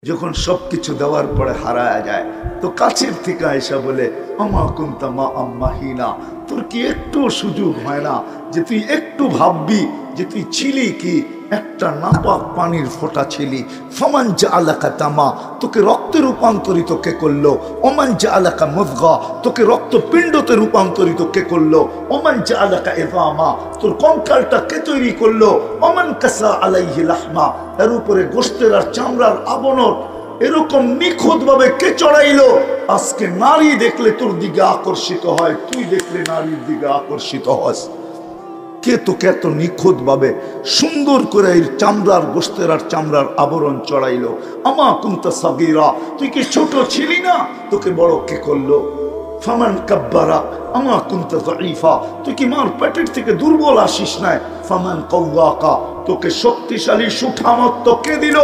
যখন সবকিছু দেওয়ার পরে হারায় যায় তো কাছের থেকে আয়সা বলে আমা কুনতা মা আম্মাহিনা, তোর কি একটু সুযোগ হয় না যে তুই একটু ভাববি যে তুই ছিলি কি একটা নাপাক পানির ফোঁটা ছিলি। ফামান জাআলাকা তামা, তোকে রক্তে রূপান্তরিত কে করলো। ওমান জাআলাকা মুযগা, তোকে রক্তপিণ্ডতে রূপান্তরিত কে করলো। ওমান জাআলাকা ইযামা, তোর কঙ্কালটা কে তৈরি করলো। ওমান কাসা আলাইহি লাহমা, এর উপরে গোশতের আর চামড়ার আবরণ এরকম নিখুঁত ভাবে কে চড়াইলো। আজকে নারী দেখলে তোর দিকে আকর্ষিত হয়, তুই দেখলে নারীর দিকে আকর্ষিত হস। কে তোকে এত নিখুঁত ভাবে সুন্দর করে এই চামড়ার গোশতের আর চামড়ার আবরণ চড়াইলো। আমা কুনতা সাগীরা, তুই কি ছোট ছিলি না, তোকে বড় কে করলো। ফামান কাব্বারা আমা কুনতা যায়ীফা, তুই কি মার পেটের থেকে দুর্বল আসিস নাই। ফামান কাওয়াকা, তোকে শক্তিশালী সুঠামত্ব কে দিল।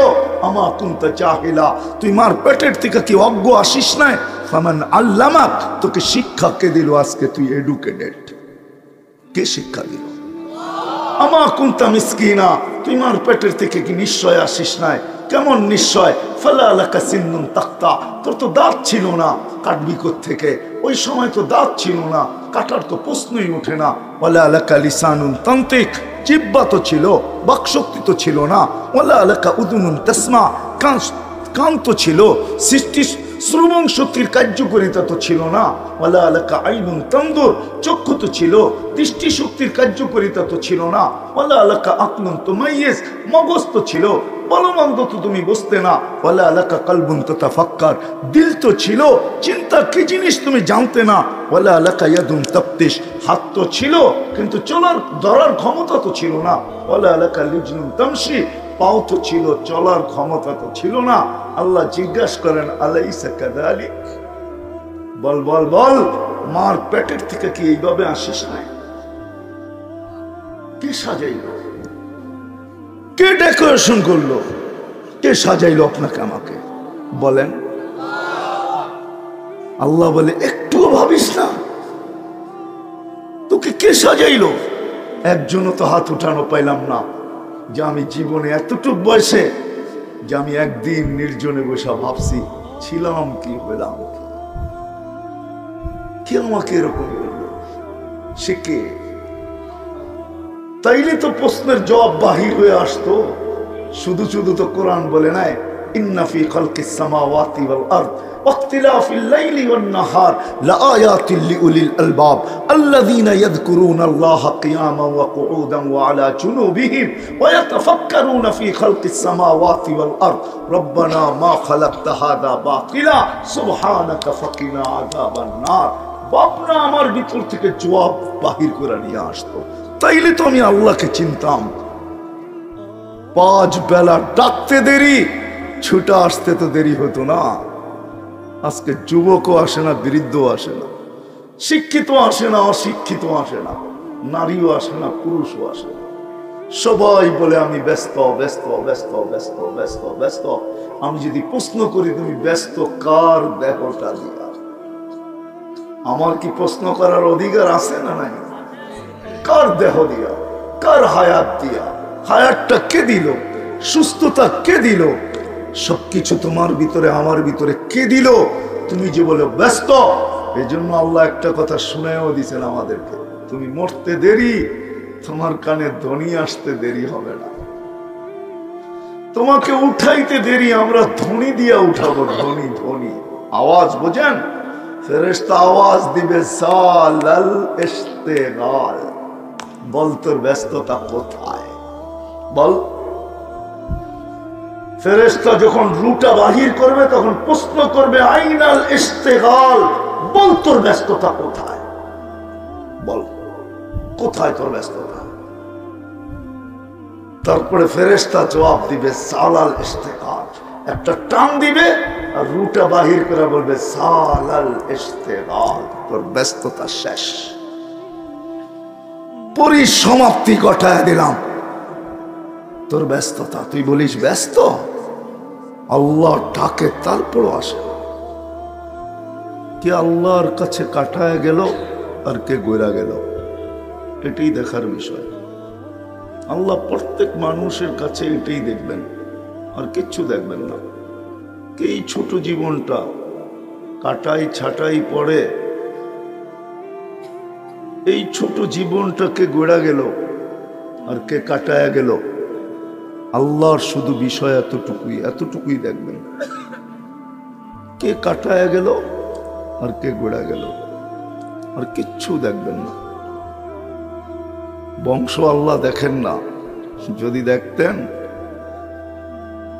আমা কুনতা জাহিলা, তুই মার পেটের থেকে কি অজ্ঞ আসিস নাই। ফামান আল্লামাক, তোকে শিক্ষা কে দিল। আজকে তুই এডুকেটেড, কে শিক্ষা দিল। আমা কুনতা মিসকিনা, তুই মার পেটের থেকে কি নিশ্চয় আসিস নাই। কেমন নিশ্চয়। ফালা লাকা সিন্নুন তাক্তা, তোর তো দাঁত ছিল না, কাটবি থেকে। ওই সময় তো দাঁত ছিল না, কাটার তো প্রশ্নই ওঠে না। ওয়ালা লাকা লিসানুন তান্তিক, জিহ্বা তো ছিল, বাকশক্তি তো ছিল না। ওয়ালা লাকা উদুনুন তাসমা, কান তো ছিল, সৃষ্টি শ্রবণ শক্তির কার্যকারিতা তো ছিল না। ওয়ালা লাকা আইনুন তানদুর, চক্ষু তো ছিল, দৃষ্টি শক্তির কার্যকারিতা তো ছিল না। ওয়ালা লাকা আকলুন তুমাইয়িজ, মগজ তো ছিল, বলমন্দ তো তুমি বুঝতে না। ওয়ালা লাকা কলবুন তাতাফাক্কার, দিল তো ছিল, চিন্তা কি জিনিস তুমি জানতে না। ওয়ালা লাকা ইয়াদুন তাফতিশ, হাত তো ছিল কিন্তু চলার ধরার ক্ষমতা তো ছিল না। ওয়ালা লাকা লিজনুন তামশি, পাও তো ছিল, চলার ক্ষমতা তো ছিল না। আল্লাহ জিজ্ঞাসা করেন আলাইসা কাযালিক, বল বল বল, মার পেটের থেকে কি এইভাবে আসিস নাই। কে সাজাইলো, কে ডেকোরেশন করলো, কে সাজাইলো আপনাকে আমাকে বলেন। আল্লাহ বলে একটুও ভাবিস না, তোকে কে সাজাইলো। একজনও তো হাত উঠানো পাইলাম না যে আমি জীবনে এতটুক বয়সে যে আমি একদিন নির্জনে বসে ভাবছি ছিলাম কি হলাম কি। কে আমাকে এরকম বললো, সে কে। তাইলে তো প্রশ্নের জবাব বাহির হয়ে আসতো। শুধু শুধু তো কোরআন বলে নাই ইন্না ফি খালকিস সামাওয়াতি ওয়াল আরদ ওয়াখতিলাফিল লাইলি ওয়ান নাহার লাআয়াতিল লিউলিল আলবাব আল্লাযীনা ইয়াযকুরুনাল্লাহা কিয়ামান ওয়া কুউদান ওয়া আলা জুনুবিহিম ওয়া ইয়াতাফাক্কারুনা ফি খালকিস সামাওয়াতি ওয়াল আরদ রব্বানা মা খালাকতা হাযা বাতিলা সুবহানাকা ফাকিনা আযাবান নার। বাপনা আমার ভিতর থেকে জবাব বাহির করে নিয়ে আসতো। তাইলে তো আমি আল্লাহকে চিনতাম। 5 বেলা ডাকতে দেরি, ছুটে আসতে তো দেরি হতো না। আজকে যুবকও আসে না, বৃদ্ধও আসে না, শিক্ষিত আসে না, অশিক্ষিত আসে না, নারীও আসে না, পুরুষও আসে না। সবাই বলে আমি ব্যস্ত ব্যস্ত ব্যস্ত ব্যস্ত ব্যস্ত ব্যস্ত। আমি যদি প্রশ্ন করি তুমি ব্যস্ত কার দেহটা দিয়া, আমার কি প্রশ্ন করার অধিকার আছে না নাই। কার দেহ দিয়া, কার হায়াত দিয়া, হায়াতটা কে দিল, সুস্থতা কে দিল, সবকিছু তোমার ভিতরে আমার ভিতরে কে দিল। তুমি যে বলে ব্যস্ত, এই জন্য আল্লাহ একটা কথা শুনেও দিয়েছেন আমাদেরকে, তুমি মরতে দেরি, তোমার কানে ধ্বনি আসতে দেরি হবে না। তোমাকে উঠাইতে দেরি, আমরা ধ্বনি দিয়া উঠাবো। ধ্বনি ধ্বনি আওয়াজ বোঝেন। ফেরেশতা আওয়াজ দিবে সালাল ইশতিগাল, বল তোর ব্যস্ততা কোথায় বল। ফেরেশতা যখন রুটা বাহির করবে তখন প্রশ্ন করবে আইনাল ইশতিগাল, বল তোর ব্যস্ততা কোথায়, বল কোথায় তোর ব্যস্ততা। তারপরে ফেরেশতা জবাব দিবে সালাল ইশতিগাল, একটা টান দিবে আর রুটা বাহির করে বলবে সালাল ইশতিগাল, তোর ব্যস্ততা শেষ, পরিসমাপ্তি ঘটায় দিলাম তোর ব্যস্ততা। তুই বলিস ব্যস্ত, আল্লাহ ডাকে তারপরও আসে। কে আল্লাহর কাছে কাটায় গেল আর কে গইরা গেল, এটাই দেখার বিষয়। আল্লাহ প্রত্যেক মানুষের কাছে এটাই দেখবেন, আর কিচ্ছু দেখবেন না। এই ছোট জীবনটা কাটাই ছাটাই পড়ে এই ছোট জীবনটাকে গড়া গেল আর কে কাটায়া গেল? আল্লাহর শুধু বিষয় এতটুকুই দেখবেন, কে কাটায়া গেল আর কে গড়া গেল, আর কিচ্ছু দেখবেন না। বংশ আল্লাহ দেখেন না। যদি দেখতেন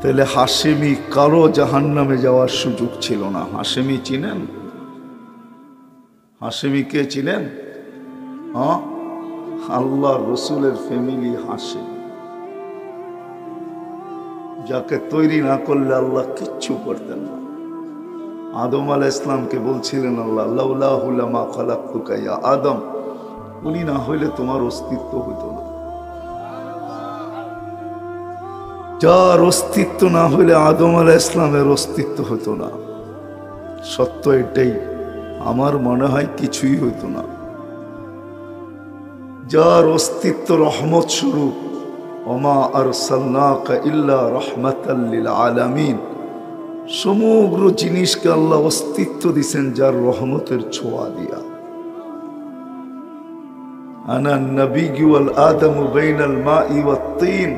তাহলে হাশেমি কারো জাহান্নামে যাওয়ার সুযোগ ছিল না। হাশেমি চিনেন? হাশেমি কে চিনেন? আল্লাহ রসুলের ফ্যামিলি হাশেম, যাকে তৈরি না করলে আল্লাহ কিচ্ছু করতেন না। আদম আলাইহিস সালামকে বলছিলেন আল্লাহ, লাউলাহু লামা খালাকতুকা ইয়া আদম, উনি না হইলে তোমার অস্তিত্ব হইতো না। যার অস্তিত্ব না হইলে আদম আলাইহিস সালামের অস্তিত্ব হতো না। সত্য এটাই, আমার মনে হয় কিছুই হইতো না। যার অস্তিত্ব রহমত স্বরূপ, ওমা আরসালনাকা ইল্লা রাহমাতাল লিল আলামিন, সমগ্র জিনিসকে আল্লাহ অস্তিত্ব দিছেন যার রহমতের ছোঁয়া দিয়া। আনা নবিয়্যু ওয়াল আদমু বাইনাল মাই ওয়াত তিন,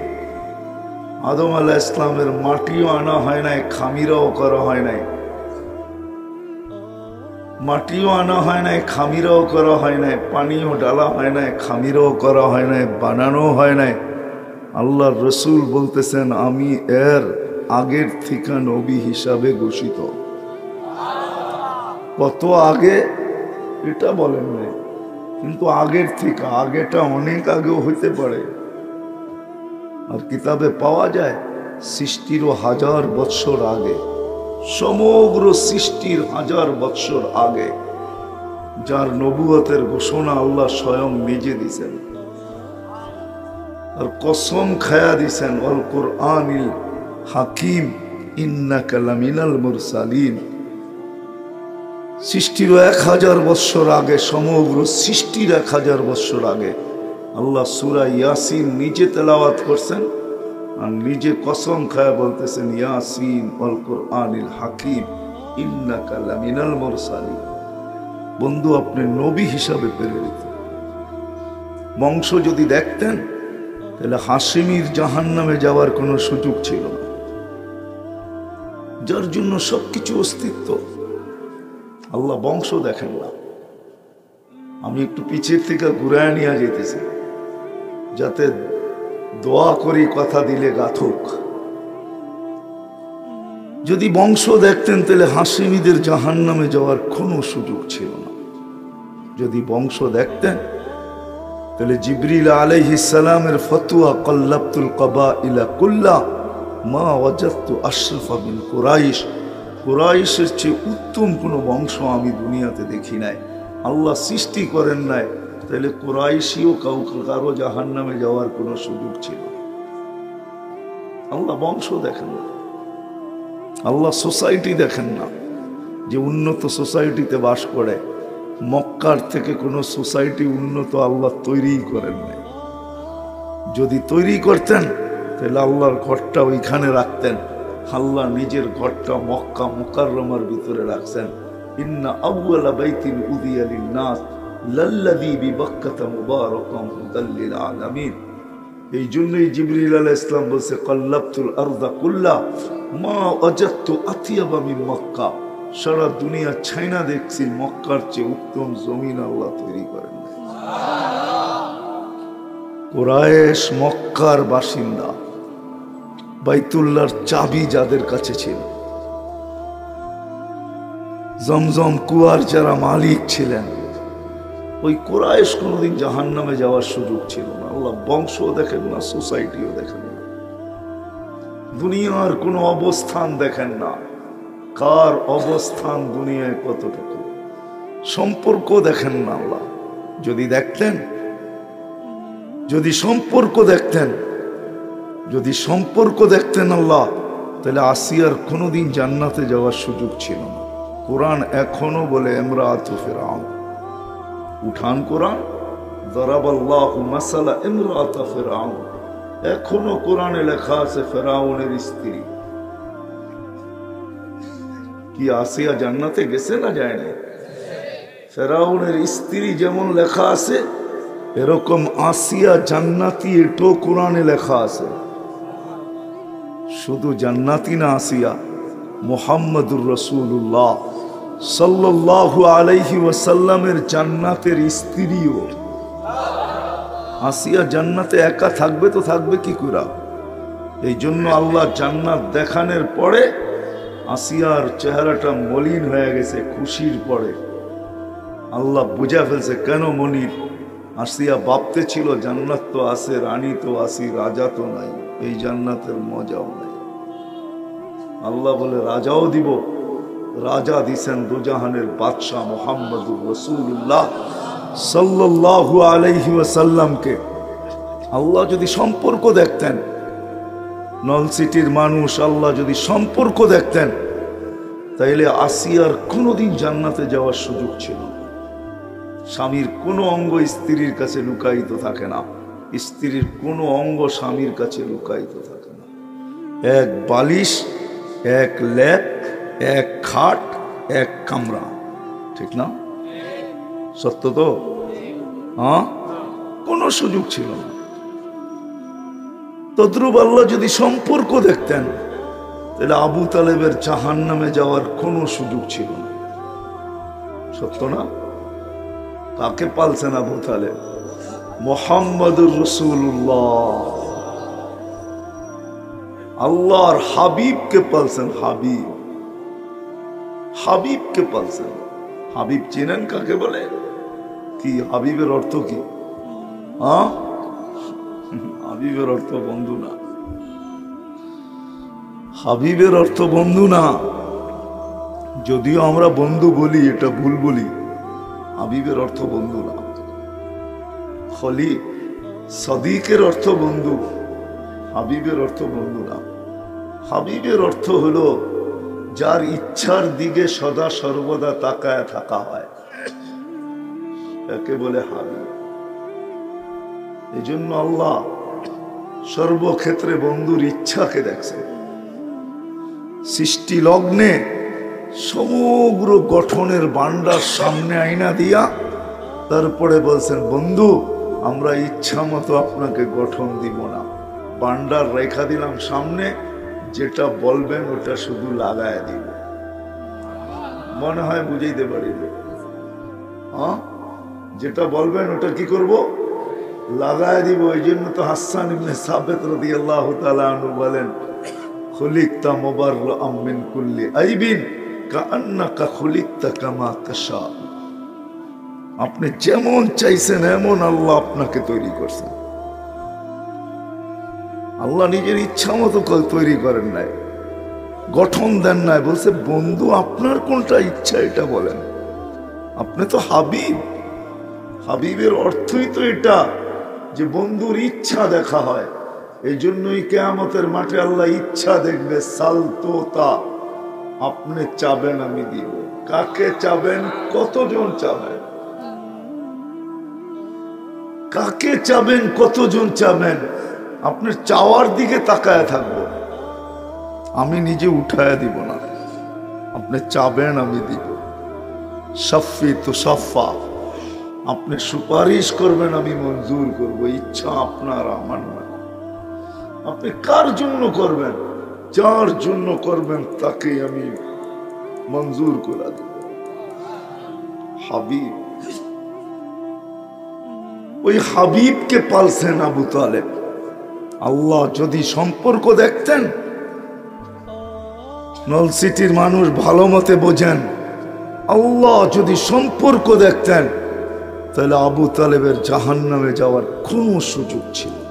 আদম আলাইহিস সালামের মাটিও আনা হয় নাই, খামিরাও করা হয় নাই। মাটিও আনা হয় নাই, খামিরাও করা হয় নাই, পানিও ডালা হয় নাই, খামিরাও করা হয় নাই, বানানো হয় নাই। আল্লাহর রসুল বলতেছেন আমি এর আগের থেকে নবী হিসাবে ঘোষিত। কত আগে এটা বলেন নাই, কিন্তু আগের থেকে, আগেটা অনেক আগেও হইতে পারে। আর কিতাবে পাওয়া যায় সৃষ্টিরও 1000 বৎসর আগে, সমগ্র সৃষ্টির 1000 বৎসর আগে যার নবুয়তের ঘোষণা আল্লাহ স্বয়ং নিজে দিছেন। আর কসম খায়া দিছেন, আল কুরআনিল হাকিম ইন্নাকা লামিনাল মুরসালিন। সৃষ্টিরও 1000 বৎসর আগে, সমগ্র সৃষ্টির 1000 বৎসর আগে আল্লাহ সূরা ইয়াসিন নিজে তেলাওয়াত করছেন আর নিজে কসম খায়া বলতেছেন ইয়াসিন ওয়াল কুরআনিল হাকিম ইন্নাকা লামিনাল মুরসালিন। বন্ধু, আপনি নবী হিসাবে প্রেরিত। বংশ যদি দেখতেন তাহলে হাশেমির জাহান্নামে যাওয়ার কোনো সুযোগ ছিল না, যার জন্য সবকিছু অস্তিত্ব। আল্লাহ বংশ দেখেন না। আমি একটু পিছের থেকে ঘুরায় নিয়ে যেতেছি যাতে দোয়া করি কথা দিলে গাথুক। যদি বংশ দেখতেন তাহলে হাশেমিদের জাহান্নামে যাওয়ার কোনো সুযোগ ছিল না। যদি বংশ দেখতেন তাহলে জিবরিল আলাইহিস সালামের ফতোয়া কাল্লাবতুল কাবাইলা কুল্লা মা ওয়াজাদতু আশরাফা মিন কুরাইশ, কুরাইশের চেয়ে উত্তম কোনো বংশ আমি দুনিয়াতে দেখি নাই। আল্লাহ সৃষ্টি করেন নাই, তাহলে কুরাইশিও কারো জাহান্নামে যাওয়ার কোনো সুযোগ ছিল না। আল্লাহ বংশ দেখেন না, আল্লাহ সোসাইটি দেখেন না। যে উন্নত সোসাইটিতে বাস করে, মক্কার থেকে কোনো সোসাইটি উন্নত আল্লাহ তৈরি করেন নাই। যদি তৈরি করতেন তাহলে আল্লাহর ঘরটা ওইখানে রাখতেন। আল্লাহ নিজের ঘরটা মক্কা মুকাররমার ভিতরে রাখছেন। ইন্না আউওয়ালা বাইতিন উদিয়া লিন-নাস লাল্লাযী বিবাক্কাতা মুবারাকান হুদাল লিল আলামিন। এই জন্যই জিবরিল আলাইহিস সালাম বলছে কাল্লাবতুল আরদা কুল্লা মা ওয়াজাদতু আতিয়াবা মিন মক্কা। সারা দুনিয়া ছাইনা দেখছি, মক্কার চেয়ে উত্তম জমিন আল্লাহ তৈরি করেন। কুরাইশ মক্কার বাসিন্দা, বাইতুল্লাহর চাবি যাদের কাছে ছিল, জমজম কুয়ার যারা মালিক ছিলেন, ওই কুরাইশ কোনোদিন জাহান্নামে যাওয়ার সুযোগ ছিল না। আল্লাহ বংশ দেখেন না, সোসাইটিও দেখেন না, দুনিয়ার কোনো অবস্থান দেখেন না, কার অবস্থান দুনিয়ায় কতটুকু, সম্পর্ক দেখেন না। আল্লাহ যদি দেখতেন, যদি সম্পর্ক দেখতেন, যদি সম্পর্ক দেখতেন আল্লাহ, তাহলে আসিয়ার কোনোদিন জান্নাতে যাওয়ার সুযোগ ছিল না। কোরআন এখনো বলে ইমরাতু ফিরআউন, উঠান কোরআন, দরাবাল্লাহু মাসালা ইমরাতু ফিরআউন, এখনো কোরআনে লেখা আছে ফেরাউনের স্ত্রী। কি আসিয়া জান্নাতে গেছে না যায় না? ফেরাউনের স্ত্রী যেমন লেখা আছে এরকম আসিয়া জান্নাতি, এটাও কোরআনে লেখা আছে। শুধু জান্নাতি না, আসিয়া মুহাম্মদুর রাসূলুল্লাহ সাল্লাল্লাহু আলাইহি ওয়াসাল্লামের জান্নাতের স্ত্রীও। আসিয়া জান্নাতে একা থাকবে তো থাকবে কি করে? এই জন্য আল্লাহ জান্নাত দেখানোর পরে আসিয়ার চেহারাটা মলিন হয়ে গেছে। খুশির পরে আল্লাহ বুঝা ফেলছে কেন মনির। আসিয়া ভাবতে ছিল জান্নাত তো আছে, রানী তো আসি, রাজা তো নাই, এই জান্নাতের মজাও নাই। আল্লাহ বলে রাজাও দিব। রাজা দিছেন দুজাহানের বাদশাহ মুহাম্মদুর রাসূলুল্লাহ সাল্লাল্লাহু আলাইহি ওয়াসাল্লামকে। আল্লাহ যদি সম্পর্ক দেখতেন, নলসিটির মানুষ আল্লাহ যদি সম্পর্ক দেখতেন, তাইলে আসিয়ার কোনোদিন জান্নাতে যাওয়ার সুযোগ ছিল না। স্বামীর কোনো অঙ্গ স্ত্রীর কাছে লুকায়িত থাকে না, স্ত্রীর কোনো অঙ্গ স্বামীর কাছে লুকায়িত থাকে না। এক বালিশ, এক লেপ, এক খাট, এক কামরা, ঠিক না? সত্য তো? হ্যাঁ, কোনো সুযোগ ছিল না। তদ্রুপ আল্লাহ যদি সম্পর্ক দেখতেন, তাহলে আবু তালেবের জাহান্নামে যাওয়ার কোনো সুযোগ ছিল না। সত্য না? কাকে পালছেন আবু তালেব? মুহাম্মদুর রাসূলুল্লাহ, আল্লাহর হাবিবকে পালছেন। হাবিব, হাবিবকে পালছেন। হাবিব চেনেন কাকে বলে? কি হাবিবের অর্থ কি? হ্যাঁ, হাবিবের অর্থ বন্ধু না। হাবিবের অর্থ বন্ধু না। যদিও আমরা বন্ধু বলি, এটা ভুল বলি। হাবিবের অর্থ বন্ধু না। খলিল, সাদিকের অর্থ বন্ধু, হাবিবের অর্থ বন্ধু না। হাবিবের অর্থ হলো যার ইচ্ছার দিকে সদা সর্বদা তাকায় থাকা হয়, একে বলে হাবিব। এই জন্য আল্লাহ সর্বক্ষেত্রে বন্ধুর ইচ্ছাকে দেখছে। সৃষ্টি লগ্নে সমগ্র গঠনের ভান্ডার সামনে আইনা দিয়া তারপরে বলছেন, বন্ধু আমরা ইচ্ছা মতো আপনাকে গঠন দিব না, ভান্ডার রেখা দিলাম সামনে, যেটা বলবেন ওটা শুধু লাগায় দিব। মনে হয় বুঝাইতে পারিবে? হ্যাঁ, যেটা বলবেন ওটা কি করব? লাগায় দিব। এই জন্য তো হাসান ইবনে সাবিত রাদিয়াল্লাহু তাআলা আনহু বলেন, খুলিকতা মুবাররাআম মিন কুল্লি আইবিন কাআন্নাকা খুলিকতা কামা তাশা। আপনি যেমন চাইছেন এমন আল্লাহ আপনাকে তৈরি করছেন। আল্লাহ নিজের ইচ্ছা মতো তৈরি করেন নাই, গঠন দেন নাই। বলছে বন্ধু আপনার কোনটা ইচ্ছা এটা বলেন। আপনি তো হাবিব। হাবিবের অর্থই তো এটা যে বন্ধুর ইচ্ছা দেখা হয়। এই জন্যই কিয়ামতের মাঠে আল্লাহ ইচ্ছা দেখবে। সালতোতা, আপনি চাবেন আমি দিব। কাকে চাবেন? কতজন চাবেন? কাকে চাবেন? কতজন চাবেন? আপনার চাওয়ার দিকে তাকায় থাকবো, আমি নিজে উঠায় দিব না। আপনি চাবেন আমি দিব। সাফি তো সাফা, আপনি সুপারিশ করবেন আমি মঞ্জুর করব। ইচ্ছা আপনার, আমার না। আপনি কার জন্য করবেন? যার জন্য করবেন তাকে আমি মঞ্জুর করে দেব। হাবিব, ওই হাবিবকে পালছেন আবু তালেব। আল্লাহ যদি সম্পর্ক দেখতেন, নলসিটির মানুষ ভালো মতে বোঝেন, আল্লাহ যদি সম্পর্ক দেখতেন, তাহলে আবু তালেবের জাহান্নামে যাওয়ার কোনো সুযোগ ছিল না।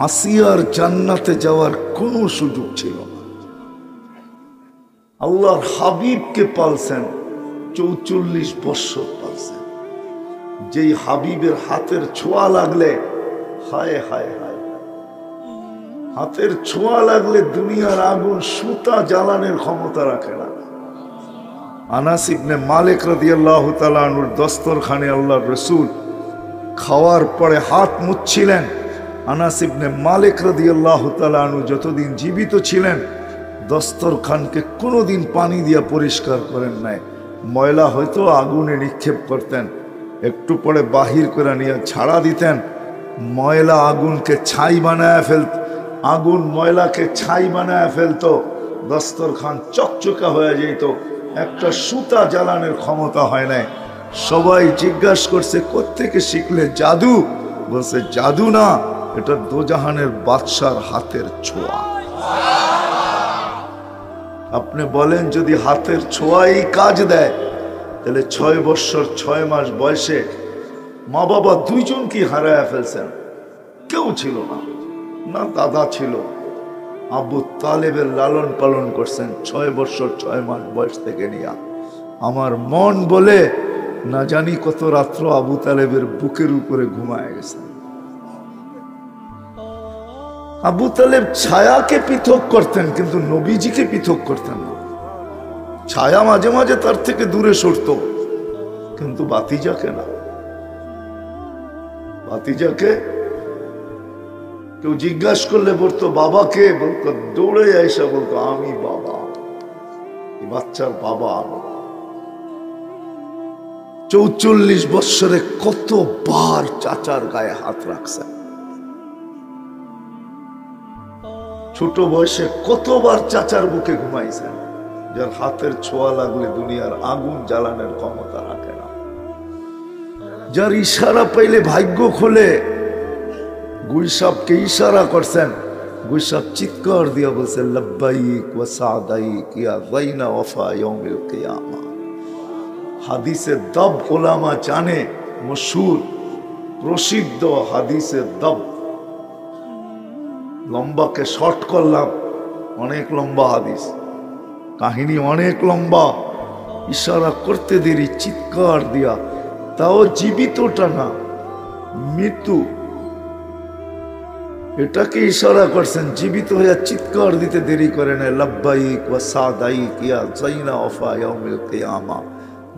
আসিয়ার জান্নাতে যাওয়ার কোনো সুযোগ ছিল না। আল্লাহর হাবিবকে পালছেন 44 বৎসর পালছেন। যেই হাবিবের হাতের ছোঁয়া লাগলে, হায় হায় হায়, হাতের ছোঁয়া লাগলে দুনিয়ার আগুন সুতা জ্বালানোর ক্ষমতা রাখে না। আনাস ইবনে মালিক রাদিয়াল্লাহু তাআলা আনহুর দস্তরখানে আল্লাহর রাসূল খাওয়ার পরে হাত মুছছিলেন। আনাস ইবনে মালিক রাদিয়াল্লাহু তাআলা আনহু যতদিন জীবিত ছিলেন দস্তরখানকে কোনোদিন পানি দিয়া পরিষ্কার করেন নাই, ময়লা হয়তো আগুনে নিক্ষেপ করতেন, একটু পরে বাহির করে নিয়ে ছাড়া দিতেন, ময়লা আগুনকে ছাই বানায় ফেলত, আগুন ময়লাকে ছাই বানায় ফেলতো, দস্তরখান চকচকা হয়ে যেত, একটা সুতা জ্বালানোর ক্ষমতা হয় নাই। সবাই জিজ্ঞাসা করছে কোত্থেকে শিখলে? জাদু। বলছে জাদু না, এটা দোজাহানের বাদশার হাতের ছোঁয়া। আপনি বলেন যদি হাতের ছোঁয়াই কাজ দেয়, তাহলে 6 বৎসর 6 মাস বয়সে মা বাবা দুইজনকে হারায় ফেলছেন, কেউ ছিল না, না দাদা ছিল, আবু তালেবের লালন পালন করছেন 6 বৎসর 6 মাস বয়স থেকে নিয়ে। আমার মন বলে না জানি কত রাত্র আবু তালেবের বুকের উপরে ঘুমায় গেছেন। আবু তালেব ছায়াকে পৃথক করতেন, কিন্তু নবীজিকে পৃথক করতেন না। ছায়া মাঝে মাঝে তার থেকে দূরে সরত, কিন্তু বাতিজাকে না। বাতিজাকে কেউ জিজ্ঞাসা করলে বলতো বাবাকে, বলতো দৌড়ে আইসা বলতো আমি বাবা, বাচ্চার বাবা আমি। 44 বৎসরে কতবার চাচার গায়ে হাত রাখছেন, ছোট বয়সে কতবার চাচার বুকে ঘুমাইছেন, যার হাতের ছোঁয়া লাগলে দুনিয়ার আগুন জ্বালানোর ক্ষমতা রাখে না, যার ইশারা পাইলে ভাগ্য খোলে। গুইসাবকে ইশারা করছেন, গুইসাব চিৎকার দিয়া বলছে লব্বাইক ওয়া সাদাইক ইয়া যাইনা ওয়াফা ইয়াউমিল কিয়ামা। হাদিসে দব ওলামা জানে, মশহুর প্রসিদ্ধ হাদিসে দব। লম্বাকে শর্ট করলাম, অনেক লম্বা হাদিস, কাহিনী অনেক লম্বা। ইশারা করতে দেরি চিৎকার দিয়া, তাও জীবিতটা না, মৃত্যু, এটাকে ইশারা করছেন। জীবিত হইয়া চিৎকার দিতে দেরি করে না, লব্বাইক ওয়া সাদাইক ইয়া যাইনা ওয়াফা ইয়াউমিল কিয়ামা।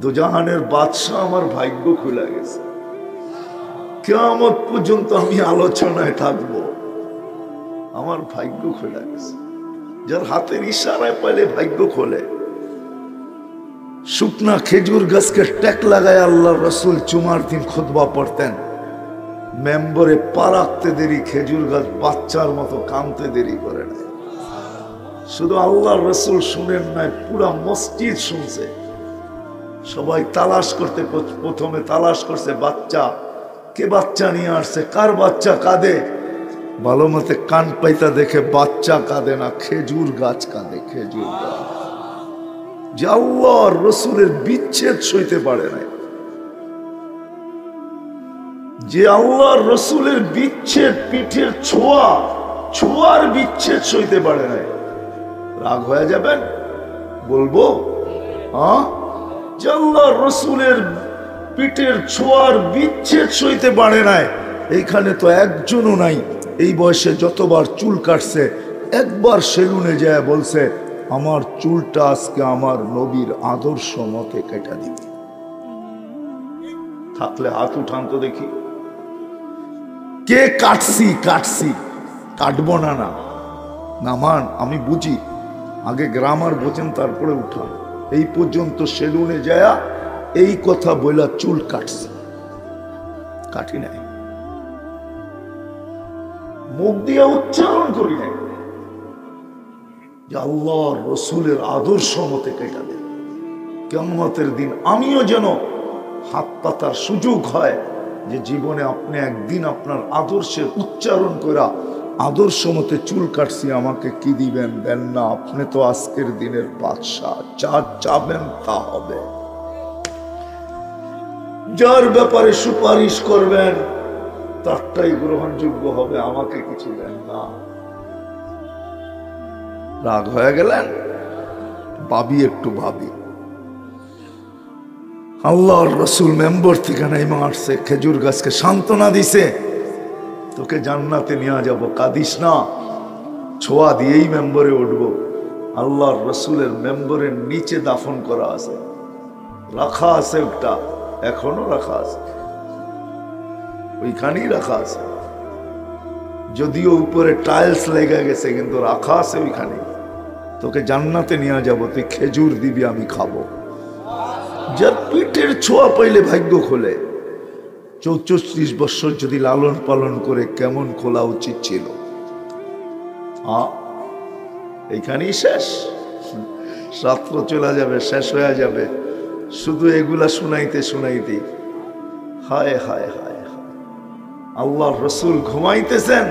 দুজাহানের বাদশা আমার ভাগ্য খুলে গেছে, কিয়ামত পর্যন্ত আমি আলোচনায় থাকবো, আমার ভাগ্য খুলে গেছে। যার হাতের ইশারায় পাইলে ভাগ্য খোলে। শুকনা খেজুর গাছকে ট্যাক লাগায় আল্লাহ রসুল জুমার দিন খুতবা পড়তেন, মেম্বরে পা রাখতে দেরি খেজুর গাছ বাচ্চার মতো কামতে দেরি করে নাই। শুধু আল্লাহ রসুল শুনেন নাই, পুরা মসজিদ শুনছে। সবাই তালাশ করতে, প্রথমে তালাশ করছে বাচ্চা, কে বাচ্চা নিয়ে আসছে, কার বাচ্চা কাঁদে। ভালো মতে কান পাইতা দেখে বাচ্চা কাঁদে না, খেজুর গাছ কাঁদে, খেজুর গাছ। যে আল্লাহর রসুলের বিচ্ছেদ সইতে পারে নাই, যে আল্লাহর রসুলের বিচ্ছেদ, পিঠের ছোঁয়া, ছোঁয়ার বিচ্ছেদ সইতে পারে নাই। রাগ হয়ে যাবেন বলবো, হ্যাঁ, যে আল্লাহর রসুলের পিঠের ছোঁয়ার বিচ্ছেদ সইতে পারে নাই। এইখানে তো একজনও নাই এই বয়সে যতবার চুল কাটছে, একবার সেলুনে যায় বলছে আমার চুলটা আজকে আমার নবীর আদর্শ মতে কেটে দিবে। থাকলে হাত উঠান তো দেখি, কে কাটছি? কাটছি, কাটবো না না না মান, আমি বুঝি, আগে গ্রামার বোঝেন তারপরে উঠান। এই পর্যন্ত সেলুনে যায় এই কথা বইলা চুল কাটছে, কাটি নাই, মুখ দিয়া উচ্চারণ করি নাই যে আল্লাহর রসুলের আদর্শ মতে কেটে দেয়। কিয়ামতের দিন আমিও যেন হাত পাতার সুযোগ হয় যে জীবনে আপনি একদিন আপনার আদর্শের উচ্চারণ করা আদর্শ মতে চুল কাটছি, আমাকে কি দিবেন? দেন না, আপনি তো আজকের দিনের বাদশাহ, যা চাবেন তা হবে। যার ব্যাপারে সুপারিশ করবেন তারটাই গ্রহণযোগ্য হবে, আমাকে কিছু দেন না। রাগ হয়ে গেলেন? ভাবি, একটু ভাবি। আল্লাহর রসুল মেম্বর থেকে নেমে আসছে, খেজুর গাছকে সান্ত্বনা দিছে, তোকে জান্নাতে নিয়ে যাব, কাঁদিস না, ছোঁয়া দিয়েই মেম্বরে উঠবো। আল্লাহর রসুলের মেম্বরের নিচে দাফন করা আছে, রাখা আছে, একটা এখনো রাখা আছে, ওইখানেই রাখা আছে, যদিও উপরে টাইলস লেগে গেছে কিন্তু রাখা আছে ওইখানে। তোকে জান্নাতে নিয়ে যাব, তুই খেজুর দিবি, আমি খাবো। যার পিঠের ছোঁয়া পাইলে ভাগ্য খোলে। 34 বছর যদি লালন পালন করে কেমন খোলা উচিত ছিল? এইখানেই শেষ, রাত্র চলে যাবে, শেষ হয়ে যাবে, শুধু এগুলা শুনাইতে শুনাইতে। হায় হায় হায় হায়, আল্লাহর রসুল ঘুমাইতেছেন,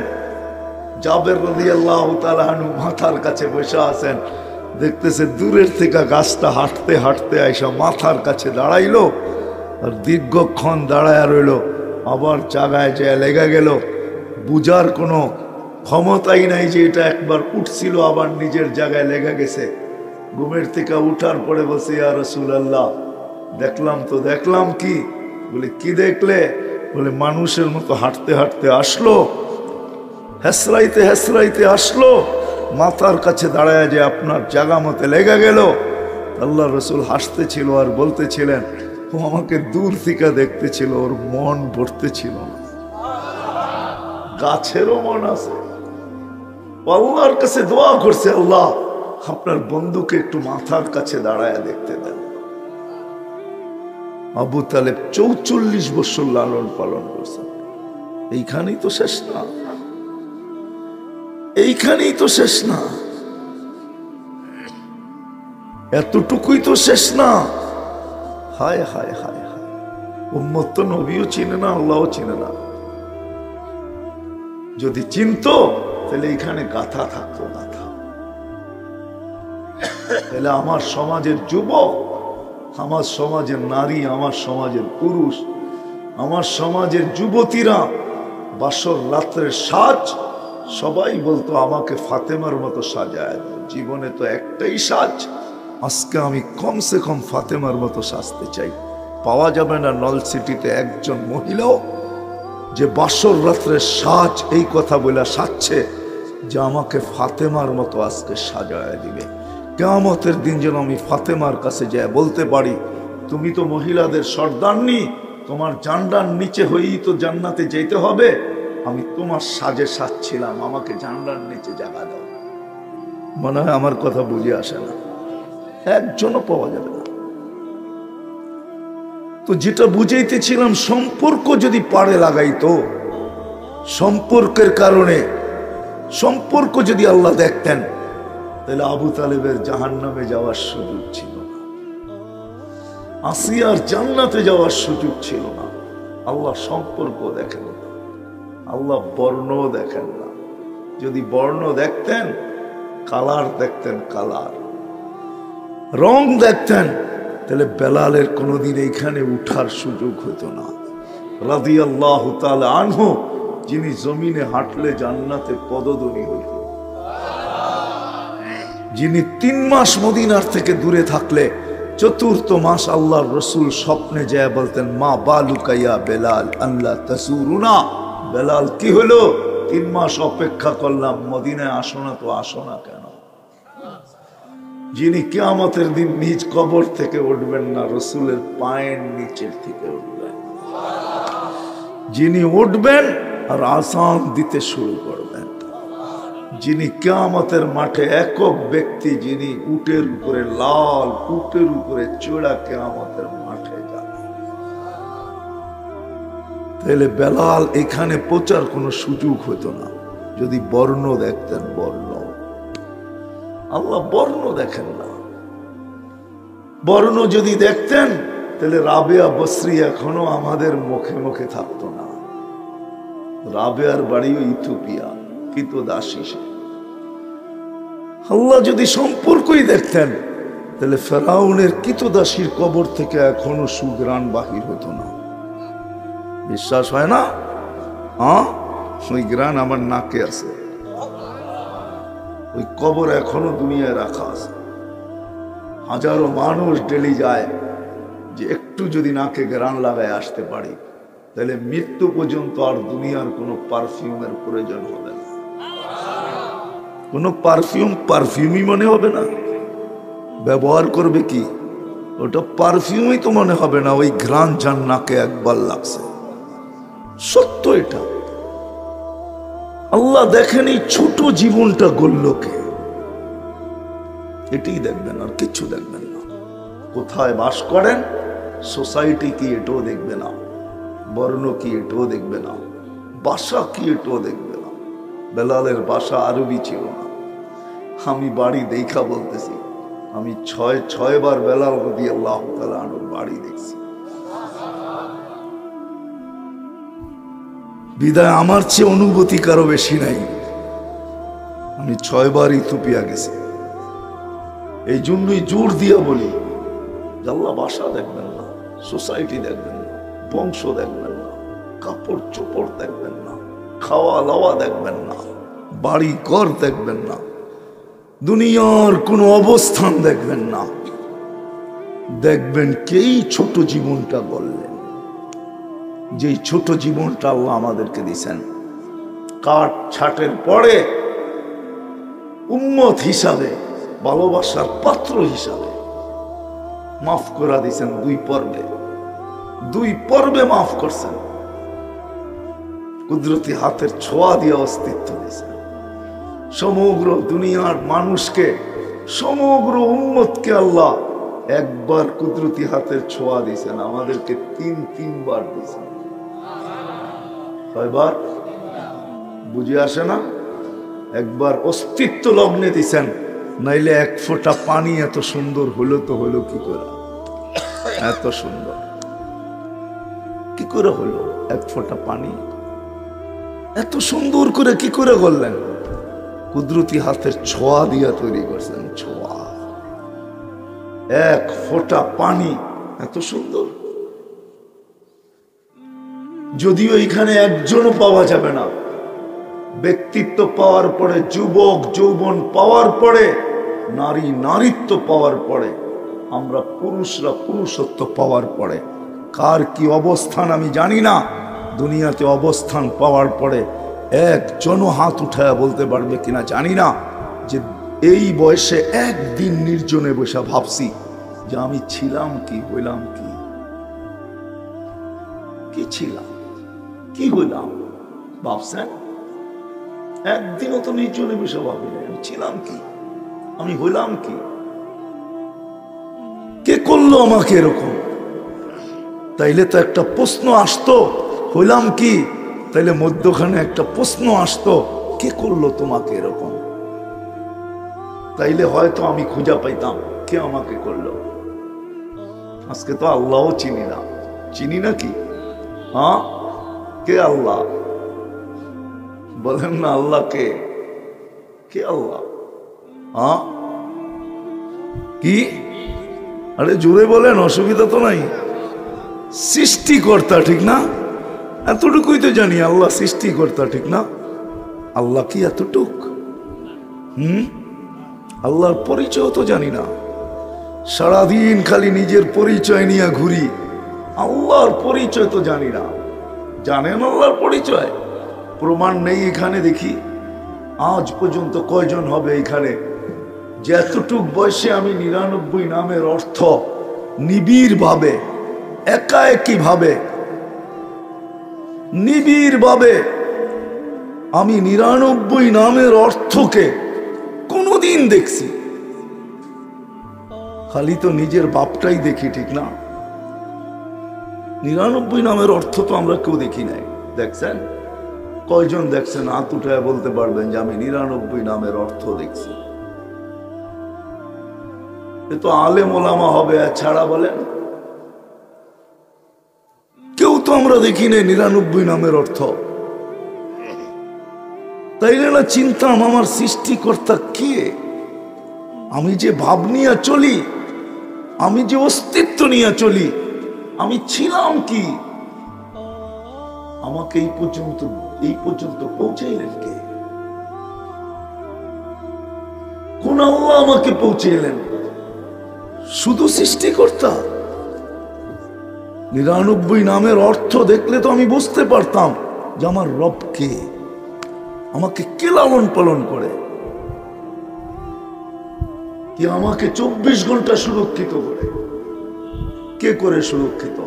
জাবের রাদিয়াল্লাহু তাআলা আনহু মাথার কাছে বসে আছেন, দেখতেছে দূরের থেকে গাছটা হাঁটতে হাঁটতে আইসা মাথার কাছে দাঁড়াইলো, আর দীর্ঘক্ষণ দাঁড়ায় রইল, আবার জায়গায় যে লেগে গেল। বুঝার কোনো ক্ষমতাই নাই যে এটা একবার উঠছিল আবার নিজের জায়গায় লেগে গেছে। ঘুমের থেকে উঠার পরে বলছে, ইয়া রাসূলুল্লাহ, দেখলাম তো। দেখলাম কি? বলে, কি দেখলে? বলে, মানুষের মতো হাঁটতে হাঁটতে আসলো, হেসরাইতে হেসরাইতে আসলো, মাথার কাছে দাঁড়ায় যে আপনার জায়গা মতে লেগে গেল। আল্লাহ রসুল হাসতেছিল আর বলতেছিলেন, ও আমাকে দূর থেকে দেখতেছিল, ওর মন ভরতেছিল না। গাছেরও মন আছে। আল্লাহর কাছে দোয়া করছে, আল্লাহ আপনার বন্ধুকে একটু মাথার কাছে দাঁড়ায় দেখতে দেন। আবু তালেব 44 বছর লালন পালন করছেন। এইখানেই তো শেষ না, এইখানেই তো শেষ না, এতটুকুই তো শেষ না। হায় হায় হায় হায়, উম্মত তো নবীও চিনে না, আল্লাহও চিনে না। যদি চিনতো তাহলে এইখানে গাথা থাকতো, গাথা। তাহলে আমার সমাজের যুবক, আমার সমাজের নারী, আমার সমাজের পুরুষ, আমার সমাজের যুবতীরা বাসর রাত্রের সাজ সবাই বলতো আমাকে ফাতেমার মতো সাজায়। জীবনে তো একটাই সাজ, আজকে আমি কমসে কম ফাতেমার মতো সাজতে চাই। পাওয়া যাবে না নলসিটিতে একজন মহিলাও যে বাসর রাত্রের সাজ এই কথা বলে সাজছে যে আমাকে ফাতেমার মতো আজকে সাজায় দিবে। কিয়ামতের দিন যেন আমি ফাতেমার কাছে যায় বলতে পারি, তুমি তো মহিলাদের সর্দারনি, তোমার জান্ডার নিচে হয়েই তো জান্নাতে যেতে হবে, আমি তোমার সাজে সাজছিলাম, আমাকে জান্ডার নিচে জায়গা দাও। মনে হয় আমার কথা বুঝে আসে না, একজনও পাওয়া যাবে না। তো যেটা বুঝাইতেছিলাম, সম্পর্ক যদি পাড়ে লাগাইতো, সম্পর্কের কারণে সম্পর্ক যদি আল্লাহ দেখতেন, তাহলে আবু তালেবের জাহান্নামে যাওয়ার সুযোগ ছিল না, আসিয়ার জান্নাতে যাওয়ার সুযোগ ছিল না। আল্লাহ সম্পর্ক দেখেন না, আল্লাহ বর্ণ দেখেন না। যদি বর্ণ দেখতেন, কালার দেখতেন, কালার রং দেখতেন, তাহলে বেলালের কোনোদিন এইখানে উঠার সুযোগ হতো না। রাদিয়াল্লাহু তাআলা আনহু, যিনি জমিনে হাঁটলে জান্নাতে পদধ্বনি হইত, যিনি 3 মাস মদিনার থেকে দূরে থাকলে 4th মাস আল্লাহর রসুল স্বপ্নে যায় বলতেন, মা বালুকা ইয়া বেলাল আল্লাহ তাসুরুনা। বেলাল, কি হলো? 3 মাস অপেক্ষা করলাম, মদিনায় আসো না, তো আসো না কেন? যিনি কিয়ামতের দিন নিজ কবর থেকে উঠবেন না, রসুলের পায়ের নিচের থেকে উঠবেন, যিনি উঠবেন আর আযান দিতে শুরু করবেন, যিনি কিয়ামতের মাঠে একক ব্যক্তি, যিনি উটের উপরে লাল উটের উপরে চড়া কিয়ামতের মাঠে যাবে। তাহলে বেলাল এখানে পৌঁছার কোনো সুযোগ হতো না যদি বর্ণ দেখতেন। বর্ণ, আল্লাহ বর্ণ দেখেন না। বর্ণ যদি দেখতেন, তাহলে রাবেয়া বসরি এখনো আমাদের মুখে মুখে থাকতো না। রাবেয়ার বাড়িও ইথিওপিয়া, কিন্তু দাসী সে। আল্লাহ যদি সম্পর্কই দেখতেন, তাহলে ফেরাউনের কিতদাসীর কবর থেকে এখনো সুগ্রাণ বাহির হতো না। বিশ্বাস হয় না? ওই গ্রাণ আমার নাকে আছে, ওই কবর এখনো দুনিয়ায় রাখা আছে। হাজারো মানুষ ডেলি যায়, যে একটু যদি নাকে গ্রাণ লাগায় আসতে পারি, তাহলে মৃত্যু পর্যন্ত আর দুনিয়ার কোনো পারফিউমের প্রয়োজন হবে না। কোনো পারফিউমই মনে হবে না। ব্যবহার করবে কি? ওটা পারফিউমই তো মনে হবে না, ওই ঘ্রাণ যার নাকে একবার লাগছে। সত্য এটা। আল্লাহ দেখেন এই ছোট জীবনটা গড়ল কে? এটাই দেখবেন, আর কিচ্ছু দেখবেন না। কোথায় বাস করেন, সোসাইটি কি এটাও দেখবে না, বর্ণ কি এটাও দেখবে না, ভাষা কি এটাও দেখবে না। বেলালের ভাষা আরবি ছিল না। আমি বাড়ি দেখা বলতেছি, আমি ছয় বার বেলাল রাদিয়াল্লাহু তাআলা আনহুর বাড়ি দেখছি। বিদায় আমার চেয়ে অনুভূতি কারো বেশি নাই। আমি 6 বার ইথিওপিয়া গেছি। এই জন্যই জোর দিয়ে বলি, আল্লাহ ভাষা দেখবেন না, সোসাইটি দেখবেন না, বংশ দেখবেন না, কাপড় চোপড় দেখবেন না, খাওয়া লাওয়া দেখবেন না, বাড়ি ঘর দেখবেন না, দুনিয়ার কোনো অবস্থান দেখবেন না। দেখবেন কেই ছোট জীবনটা বললেন, যেই ছোট জীবনটা আল্লাহ আমাদেরকে দিয়েছেন, কাঠ ছাটের পরে উম্মত হিসাবে, ভালোবাসার পাত্র হিসাবে মাফ করে দিয়েছেন। 2 পর্বে মাফ করছেন। কুদরতি হাতের ছোঁয়া দিয়ে অস্তিত্ব দিয়েছেন। সমগ্র দুনিয়ার মানুষকে, সমগ্র উম্মতকে আল্লাহ একবার কুদরতি হাতের ছোঁয়া দিয়েছেন। আমাদেরকে 3বার দিয়েছেন। কয়বার বুঝে আসে না? একবার অস্তিত্ব লগ্নে দিয়েছেন, নাইলে 1 ফোঁটা পানি এত সুন্দর হলো তো হলো কি করে? এত সুন্দর কি করে হলো? 1 ফোঁটা পানি এত সুন্দর করে কি করে করলেন? কুদরতি হাতের ছোঁয়া দিয়া তৈরি করছেন। ছোঁয়া, 1 ফোঁটা পানি এত সুন্দর। যদিও এখানে একজনও পাওয়া যাবে না। ব্যক্তিত্ব পাওয়ার পরে, যুবক যৌবন পাওয়ার পরে, নারী নারীত্ব পাওয়ার পরে, আমরা পুরুষরা পুরুষত্ব পাওয়ার পরে, কার কি অবস্থান আমি জানি না। দুনিয়াতে অবস্থান পাওয়ার পরে একজনও হাত উঠায় বলতে পারবে কিনা জানি না যে এই বয়সে একদিন নির্জনে বসে ভাবছি যে আমি ছিলাম কি, হইলাম কি, কি ছিলাম, কি হইলাম। ভাবছেন? একদিনও তো নির্জনে বসে ভাবি না আমি ছিলাম কি, আমি হইলাম কি, কে করলো আমাকে এরকম। তাইলে তো একটা প্রশ্ন আসতো, হইলাম কি, তাইলে মধ্যখানে একটা প্রশ্ন আসতো, কে করলো তোমাকে এরকম। তাইলে হয়তো আমি খুঁজা পাইতাম কে আমাকে করলো। আজকে তো আল্লাহও চিনি না। চিনি না কি? হ্যাঁ, কে আল্লাহ? বলেন না আল্লাহ কে? কে আল্লাহ? হ্যাঁ কি? আরে জোরে বলেন, অসুবিধা তো নাই। সৃষ্টিকর্তা, ঠিক না? এতটুকুই তো জানি, আল্লাহ সৃষ্টিকর্তা, ঠিক না? আল্লাহ কি এতটুক? আল্লাহর পরিচয় তো জানি না। সারাদিন খালি নিজের পরিচয় নিয়ে ঘুরি, আল্লাহর পরিচয় তো জানি না। জানেন আল্লাহর পরিচয়? প্রমাণ নেই এখানে। দেখি আজ পর্যন্ত কয়জন হবে এখানে যে এতটুক বয়সে আমি 99 নামের অর্থ নিবিড় ভাবে, একাএকি ভাবে, নিবিড় ভাবে আমি 99 নামের অর্থকে কোনদিন দেখছি? খালি তো নিজের বাপটাই দেখি, ঠিক না? 99 নামের অর্থ তো আমরা কেউ দেখি নাই। দেখছেন? কয়জন দেখছেন? হাত উঠায় বলতে পারবেন যে আমি 99 নামের অর্থ দেখছি? এ তো আলেম ওলামা হবে, ছাড়া বলেন কেউ তো আমরা দেখি নাই 99 নামের অর্থ। তাইলে না চিন্তাম আমার সৃষ্টিকর্তা কে? আমি যে ভাব নিয়ে চলি, আমি যে অস্তিত্ব নিয়ে চলি, আমি ছিলাম কি? আমাকে এই পর্যন্ত পৌঁছাইলেন কে? কোন আল্লাহ আমাকে পৌঁছাইলেন? শুধু সৃষ্টিকর্তা। 99 নামের অর্থ দেখলে তো আমি বুঝতে পারতাম যে আমার রব কে, আমাকে কে লালন পালন করে, কি আমাকে 24 ঘন্টা সুরক্ষিত করে। কে করে সুরক্ষিত?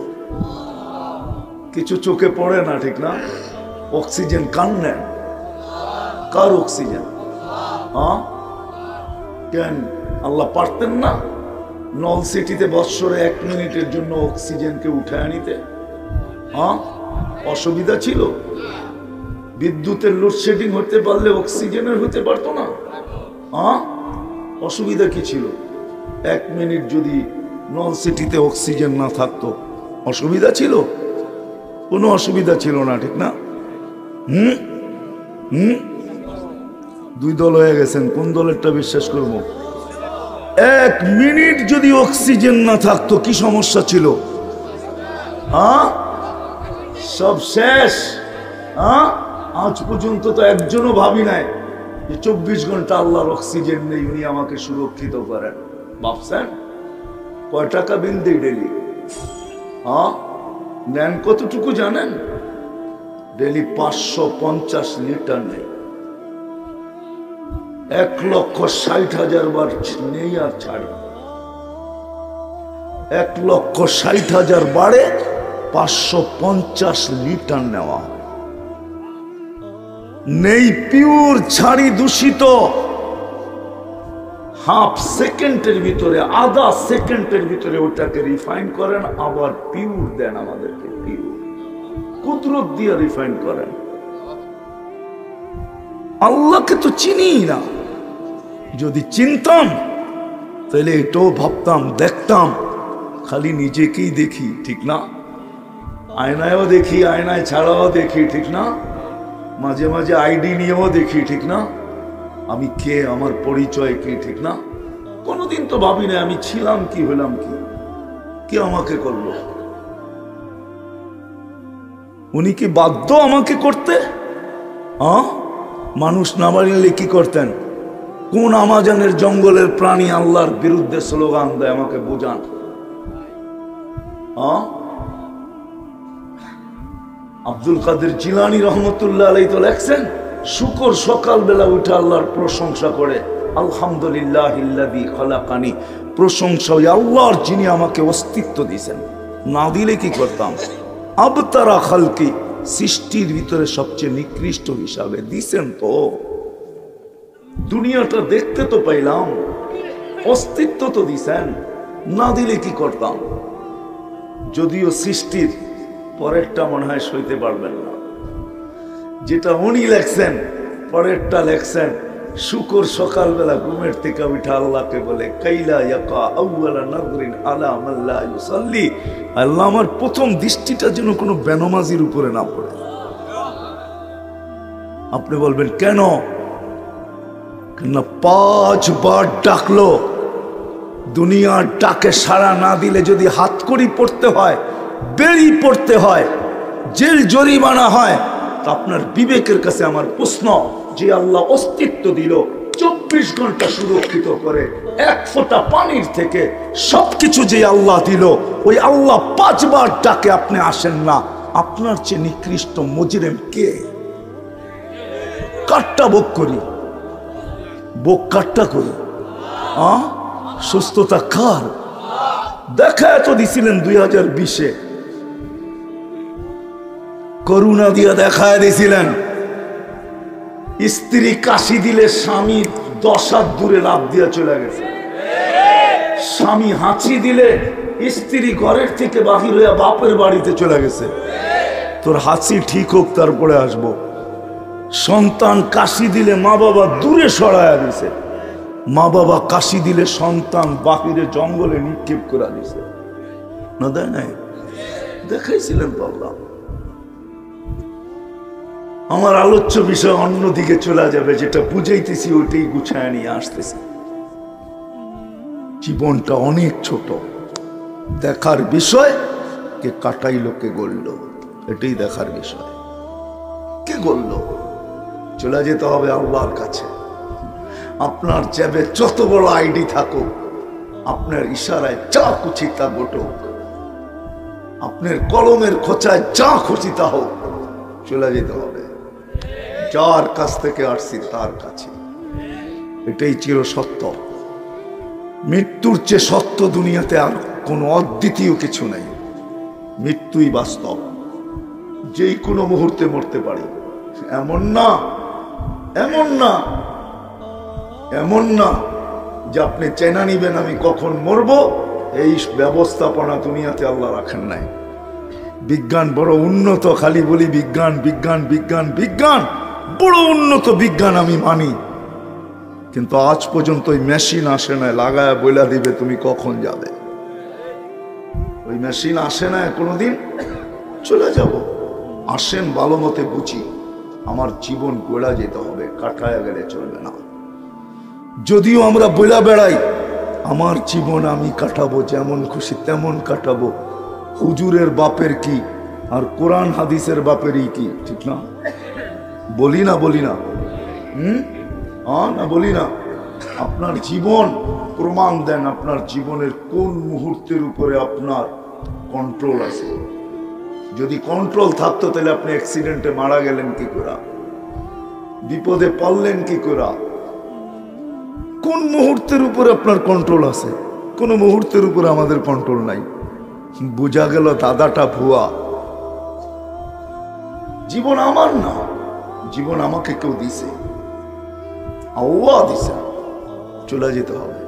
কিছু চোখে পড়ে না, ঠিক না? অক্সিজেন কান নেন? কার অক্সিজেন? কেন আল্লাহ পারতেন না নল সিটিতে বৎসরে 1 মিনিটের জন্য অক্সিজেনকে উঠে আনিতে? হ্যাঁ, অসুবিধা ছিল? বিদ্যুতের লোডশেডিং হতে পারলে অক্সিজেনের হতে পারতো না? হ্যাঁ, অসুবিধা কি ছিল? 1 মিনিট যদি নল সিটিতে অক্সিজেন না থাকতো অসুবিধা ছিল? কোনো অসুবিধা ছিল না, ঠিক না? দুই দল হয়ে গেছেন, কোন দলেরটা বিশ্বাস করবো? 1 মিনিট যদি অক্সিজেন না থাকতো কি সমস্যা ছিল? হ্যাঁ, সব শেষ। হ্যাঁ, আজ পর্যন্ত তো একজনও ভাবি নাই যে 24 ঘন্টা আল্লাহর অক্সিজেন নেই, উনি আমাকে সুরক্ষিত করেন। ভাবছেন কয় টাকা বিল দেই ডেলি? হ্যাঁ, নেন কতটুকু জানেন? ডেলি 550 লিটার নেই। 1,60,000 বার নেই আর ছাড়ি। 1,60,000 বারে 550 লিটার নেওয়া হয়। নেই পিওর ছাড়ি দূষিত। হাফ সেকেন্ডের ভিতরে, আধা সেকেন্ডের ভিতরে ওটাকে রিফাইন করেন, আবার পিওর দেন আমাদেরকে। পিওর কুদরত দিয়ে রিফাইন করেন। আল্লাহকে তো চিনি না। যদি চিনতাম তাহলে এটাও ভাবতাম, দেখতাম। খালি নিজেকেই দেখি, ঠিক না? আয়নায়ও দেখি, আয়নায় ছাড়াও দেখি, ঠিক না? মাঝে মাঝে আইডি নিয়েও দেখি, ঠিক না? আমি কে, আমার পরিচয় কি, ঠিক না? কোনোদিন তো ভাবি না আমি ছিলাম কি, হলাম কি। কে আমাকে করলো? উনি কি বাধ্য আমাকে করতে? মানুষ না বাড়লে কি করতেন? কোন আমাজনের জঙ্গলের প্রাণী আল্লাহর বিরুদ্ধে স্লোগান দেয় আমাকে বোঝান। আব্দুল কাদের জিলানী রহমতুল্লাহ আলাইহি তো লেখছেন, শুকর সকালবেলা উঠে আল্লাহর প্রশংসা করে, আলহামদুলিল্লাহিল্লাযী খালাকানি। প্রশংসা ওই আল্লাহর যিনি আমাকে অস্তিত্ব দিয়েছেন। না দিলে কি করতাম? আবতারা খালকি, সৃষ্টির ভিতরে সবচেয়ে নিকৃষ্ট হিসাবে দিছেন। তো দুনিয়াটা দেখতে তো পাইলাম, অস্তিত্ব তো দিছেন। না দিলে কি করতাম? যদিও সৃষ্টির পরেরটা মনে হয় সইতে পারবেন না, যেটা উনি লেখছেন পরেরটা লেখছেন। শুকর সকালবেলা ঘুমের থেকে উঠে আল্লাহকে বলে, কাইলা ইয়াকা আউয়ালা নাযরিন আলা মান লা ইউসাল্লি। আল্লাহ আমার প্রথম দৃষ্টিটা যেন কোনো বেনামাজির উপরে না পড়ে। আপনি বলবেন কেন? না 5 বার ডাকলো, দুনিয়ার ডাকে সাড়া না দিলে যদি হাতকড়ি পড়তে হয়, বেড়ি পড়তে হয়, জেল জরিমানা হয়, তা আপনার বিবেকের কাছে আমার প্রশ্ন, যে আল্লাহ অস্তিত্ব দিল, 24 ঘন্টা সুরক্ষিত করে, 1 ফোঁটা পানির থেকে সবকিছু যে আল্লাহ দিল, ওই আল্লাহ 5 বার ডাকে আপনি আসেন না। আপনার চেয়ে নিকৃষ্ট মুজরিম কে? কাটটা ভোগ করি, ভোগ কাটটা করি। সুস্থতা কার? দেখা এত দিছিলেন 2020-এ, করুণা দিয়া দেখায় দিছিলেন। স্ত্রী কাশি দিলে স্বামী 10 হাত দূরে লাফ দিয়া চলে গেছে। স্বামী হাঁচি দিলে স্ত্রী ঘরের থেকে বাহির হইয়া বাপের বাড়িতে চলে গেছে। তোর হাঁচি ঠিক হোক তারপরে আসবো। সন্তান কাশি দিলে মা বাবা দূরে সরাইয়া দিছে। মা বাবা কাশি দিলে সন্তান বাহিরে জঙ্গলে নিক্ষেপ করে দিছে। না দেয় নাই? দেখাইছিলেন তো আল্লাহ। আমার আলোচ্য বিষয় অন্যদিকে চলে যাবে, যেটা বুঝাইতেছি ওইটাই গুছায় নিয়ে আসতেছি। জীবনটা অনেক ছোট, দেখার বিষয় কে কাটাইলো, কে গড়ল, এটাই দেখার বিষয়। কে গড়ল? চলে যেতে হবে আল্লাহর কাছে। আপনার জ্যাবে যত বড় আইডি থাকুক, আপনার ইশারায় যা খুশি তা ঘটুক, আপনার কলমের খোঁচায় যা খুশি তা হোক, চলে যেতে হবে যার কাছ থেকে আসছি তার কাছে। এটাই চির সত্য। মৃত্যুর চেয়ে সত্য দুনিয়াতে আর কোনো অদ্বিতীয় কিছু নেই। মৃত্যুই বাস্তব, যেই কোনো মুহূর্তে মরতে পারি। এমন না, এমন না, এমন না যে আপনি চেনা নিবেন আমি কখন মরবো, এই ব্যবস্থাপনা দুনিয়াতে আল্লাহ রাখেন নাই। বিজ্ঞান বড় উন্নত, খালি বলি বিজ্ঞান বিজ্ঞান বিজ্ঞান বিজ্ঞান, বড় উন্নত বিজ্ঞান আমি মানি, কিন্তু আজ পর্যন্ত ওই মেশিন আসে না লাগায় বইলা দিবে তুমি কখন যাবে। ওই মেশিন আসে না কোনোদিন, চলে যাব। আসেন ভালো মতে বুঝি, আমার জীবন গোড়া যেতে হবে, কাটায় গেলে চলবে না। যদিও আমরা বইলা বেড়াই আমার জীবন আমি কাটাবো, যেমন খুশি তেমন কাটাবো, হুজুরের বাপের কি আর কোরআন হাদিসের বাপেরই কি, ঠিক না? বলি না বলি না? না বলি না? আপনার জীবন প্রমাণ দেন, আপনার জীবনের কোন মুহূর্তের উপরে আপনার কন্ট্রোল আছে। যদি কন্ট্রোল থাকতো তাহলে আপনি অ্যাক্সিডেন্টে মারা গেলেন কি করে, বিপদে পড়লেন কি করে? কোন মুহূর্তের উপরে আপনার কন্ট্রোল আছে? কোন মুহূর্তের উপরে আমাদের কন্ট্রোল নাই। বোঝা গেল দাদাটা ভুয়া। জীবন আমার না, জীবন আমাকে কেউ দিছে, আল্লাহ দিছে। চলে যেতে হবে।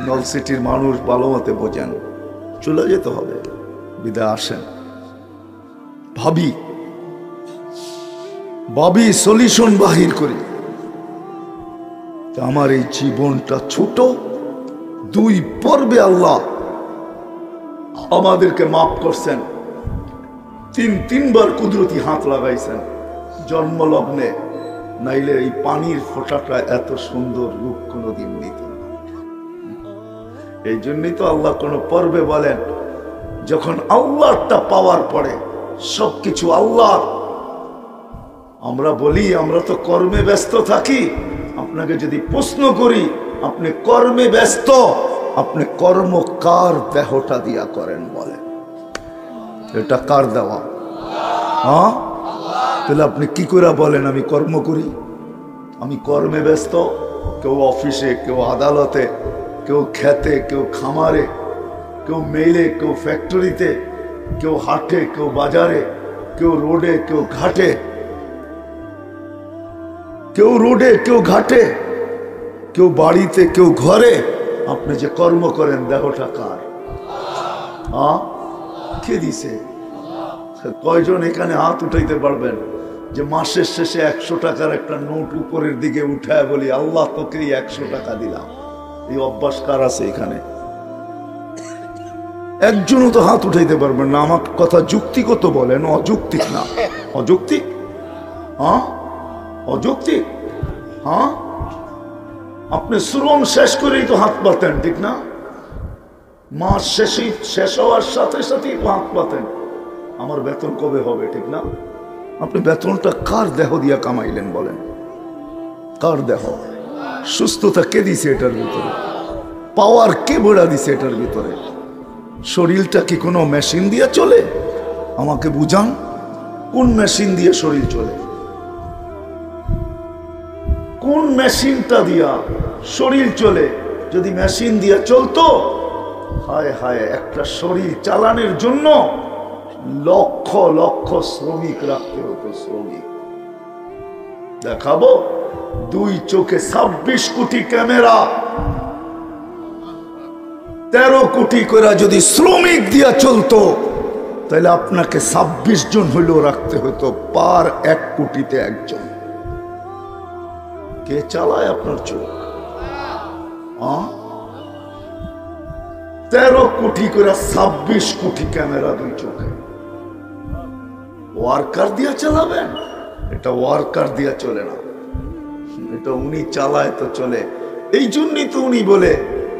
নলসিটির মানুষ ভালো মতে বোঝেন, চলে যেতে হবে। বিদায় আসেন, ভাবি ভাবি সলিউশন বাহির করি। আমার এই জীবনটা ছোট, দুই পর্বে আল্লাহ আমাদেরকে মাফ করছেন, তিনবার কুদরতি হাত লাগাইছেন জন্মলগ্নে, নাইলে এই পানির ফোঁটাটা এত সুন্দর রূপ কোনোদিন নিত না। এই জন্যই তো আল্লাহ কোন পর্বে বলেন, যখন আল্লাহটা পাওয়ার পরে সবকিছু আল্লাহ। আমরা বলি আমরা তো কর্মে ব্যস্ত থাকি। আপনাকে যদি প্রশ্ন করি, আপনি কর্মে ব্যস্ত, আপনি কর্ম কার দেহটা দিয়া করেন বলেন? এটা কার দেওয়া? হ্যাঁ, তাহলে আপনি কি করে বলেন আমি কর্ম করি? আমি কর্মে ব্যস্ত। কেউ অফিসে, কেউ আদালতে, কেউ খেতে, কেউ খামারে, কেউ মেইলে, কেউ ফ্যাক্টরিতে, কেউ হাটে, কেউ বাজারে, কেউ রোডে, কেউ ঘাটে, কেউ রোডে, কেউ ঘাটে, কেউ বাড়িতে, কেউ ঘরে। আপনি যে কর্ম করেন দেহটা কার? কে দিছে? কয়জন এখানে হাত উঠাইতে পারবেন যে মাসের শেষে 100 টাকার একটা নোট উপরের দিকে উঠায় বলি আল্লাহ তোকে 100 টাকা দিলাম? এই অভ্যাস কার আছে এখানে? একজনও তো হাত উঠাইতে পারবেন না। আমার কথা যুক্তিগত বলেন, অযৌক্তিক না। অযৌক্তিক? অযৌক্তিক? আপনি শ্রম শেষ করেই তো হাত পাতেন, ঠিক না? মাস শেষ হওয়ার সাথে সাথেই তো হাত পাতেন আমার বেতন কবে হবে, ঠিক না? আপনি বেতনটা কার দেহ দিয়া কামাইলেন বলেন? কার দেহ? সুস্থতা কে দিছে এটার ভিতরে? পাওয়ার কে ভরা দিছে এটার ভিতরে? শরীরটা কি কোনো মেশিন দিয়ে চলে? আমাকে বুঝান, কোন মেশিন দিয়ে শরীর চলে? কোন মেশিনটা দিয়া শরীর চলে? যদি মেশিন দিয়া চলতো, হায় হায়, একটা শরীর চালানোর জন্য লক্ষ লক্ষ শ্রমিক রাখতে হতো। শ্রমিক দেখাবো, 2 চোখে 26 কোটি ক্যামেরা, 13 কোটি করে যদি শ্রমিক দিয়া চলতো, তাহলে আপনাকে 26 জন হইলেও রাখতে হতো, পার 1 কোটিতে একজন। কে চালায় আপনার চোখ? 13 কোটি করে 26 কোটি ক্যামেরা 2 চোখে। ওয়ার্কার দিয়া চালাবেন? এটা ওয়ার্কার দিয়া চলে না, এটা উনি চালায় তো চলে। এই জন্যই তো উনি বলে,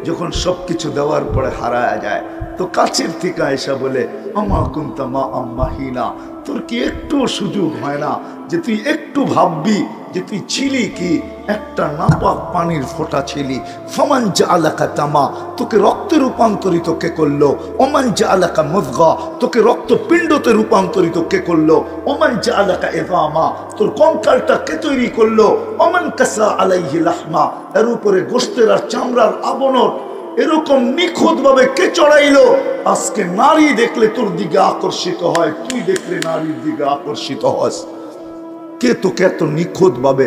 যখন সবকিছু দেওয়ার পরে হারায় যায় তো কাছের থেকে এসে বলে আমা কুনতা মা আম্মাহিনা, তোর কি একটু সুযোগ হয় না যে তুই একটু ভাববি যে তুই ছিলি কি একটা নাপাক পানির ফোঁটা ছিলি। ফামান জাআলাকা তামা, তোকে রক্তে রূপান্তরিত কে করলো? ওমান জাআলাকা মুযগা, তোকে রক্তপিণ্ডতে রূপান্তরিত কে করলো? ওমান জাআলাকা ইযামা, তোর কঙ্কালটা কে তৈরি করলো? ওমান কাসা আলাইহি লাহমা, এর উপরে গোশতের আর চামড়ার আবরণ এরকম নিখুঁত ভাবে কে চড়াইলো? আজকে নারী দেখলে তোর দিকে আকর্ষিত হয়, তুই দেখলে নারীর দিকে আকর্ষিত হস। কে তোকে এত নিখুঁত ভাবে